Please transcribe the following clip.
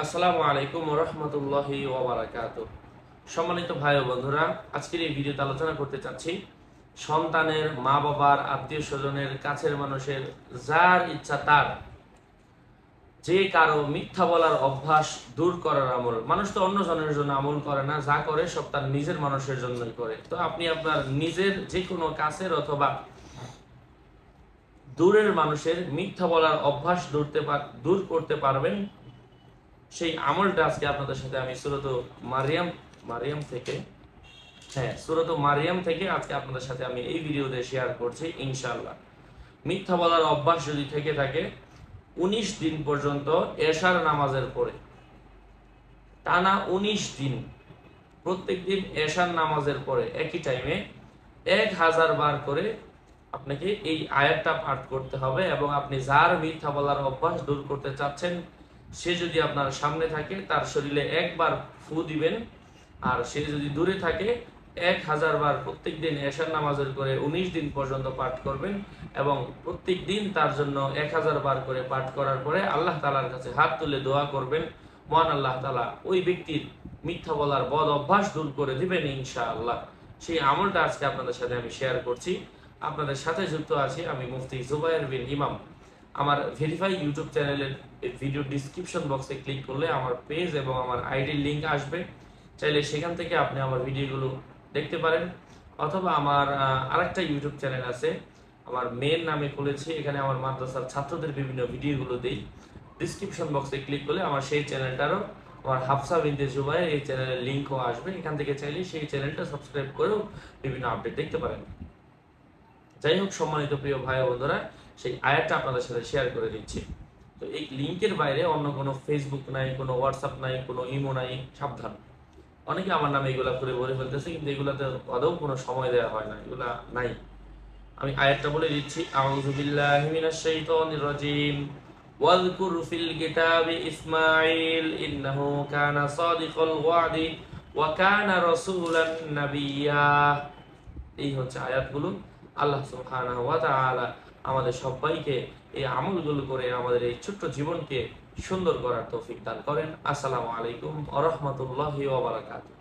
আসসালামু আলাইকুম ওয়া রাহমাতুল্লাহি ওয়া বারাকাতুহু। সম্মানিত ভাই ও বন্ধুরা, আজকের এই ভিডিওতে আলোচনা করতে চাচ্ছি সন্তানের, মা বাবার, আত্মীয় স্বজনের, কাছের মানুষের, যার ইচ্ছা তার যে কারো মিথ্যা বলার অভ্যাস দূর করার আমল। মানুষ তো অন্য জনের জন্য আমল করে না, যা করে সব তার নিজের মানুষের জন্যই করে। তো আপনি আপনার নিজের যে কোনো কাছের অথবা দূরের মানুষের মিথ্যা বলার অভ্যাস দূর করতে পারবেন। সেই আমলটা আজকে আপনাদের সাথে আমি সূরাত মারিয়াম থেকে আজকে আপনাদের সাথে আমি এই ভিডিওতে শেয়ার করছি ইনশাআল্লাহ। মিথ্যা বলার অভ্যাস যদি থেকে থাকে 19 দিন পর্যন্ত এশার নামাজের পরে টানা 19 দিন প্রত্যেকদিন এশার নামাজের পরে একই টাইমে 1000 বার করে আপনাকে এই আয়াতটা পাঠ করতে হবে। এবং আপনি যার মিথ্যা বলার অভ্যাস দূর করতে চাচ্ছেন সে যদি আপনার সামনে থাকে তার শরীরে একবার ফু দিবেন, আর সে যদি দূরে থাকে 1000 বার প্রত্যেক দিন এশার নামাজের করে 19 দিন পর্যন্ত পাঠ করবেন। এবং প্রত্যেক দিন তার জন্য 1000 বার করে পাঠ করার পরে আল্লাহ তাআলার কাছে হাত তুলে দোয়া করবেন, মহান আল্লাহ তাআলা ওই ব্যক্তির মিথ্যা বলার বদ অভ্যাস দূর করে দিবেন ইনশাআল্লাহ। সেই আমলটা আজকে আপনাদের সাথে আমি শেয়ার করছি। আপনাদের সাথে যুক্ত আছি আমি মুফতি জুবায়ের বিন ইমাম। আমার ভেরিফাই ইউটিউব চ্যানেলের ভিডিও ডিসক্রিপশন বক্সে ক্লিক করলে আমার পেজ এবং আমার আইডির লিঙ্ক আসবে। চাইলে সেখান থেকে আপনি আমার ভিডিওগুলো দেখতে পারেন। অথবা আমার আরেকটা ইউটিউব চ্যানেল আছে, আমার মেয়ের নামে খুলেছি, এখানে আমার মাদ্রাসার ছাত্রদের বিভিন্ন ভিডিওগুলো দিই। ডিসক্রিপশন বক্সে ক্লিক করলে আমার সেই চ্যানেলটারও, আমার হাফসা বিনতে জুবায়ের এই চ্যানেলের লিঙ্কও আসবে। এখান থেকে চাইলে সেই চ্যানেলটা সাবস্ক্রাইব করেও বিভিন্ন আপডেট দেখতে পারেন। যাই হোক, সম্মানিত প্রিয় ভাই ও বন্ধুরা, সেই আয়াতটা আপনাদের সাথে শেয়ার করে দিচ্ছি। তো এই লিঙ্কের বাইরে অন্য কোনো ফেসবুক নাই, কোনো হোয়াটসঅ্যাপ নাই, কোনো ইমো নাই, সাবধান। অনেকে আমার নামে এগুলা করে বলে ফেলতেছে, কিন্তু এগুলাতে আদৌ কোনো সময় দেওয়া হয় না, এগুলা নাই। আমি আয়াতটা বলে দিচ্ছি। আউযু বিল্লাহি মিনাশ শাইতানির রাজিম। ওয়াযকুর ফিল কিতাবি ইসমাঈল ইন্নাহু কানা সাদিকাল ওয়াদি ওয়া কানা রাসূলান নাবিয়্যা। এই হচ্ছে আয়াতগুলো। আল্লাহ সুবহানাহু ওয়া তাআলা আমাদের সবাইকে এই আমলগুলো করে আমাদের এই ছোট্ট জীবনকে সুন্দর করার তৌফিক দান করেন। আসসালামু আলাইকুম ওয়া রাহমাতুল্লাহি ওয়া বারাকাতুহু।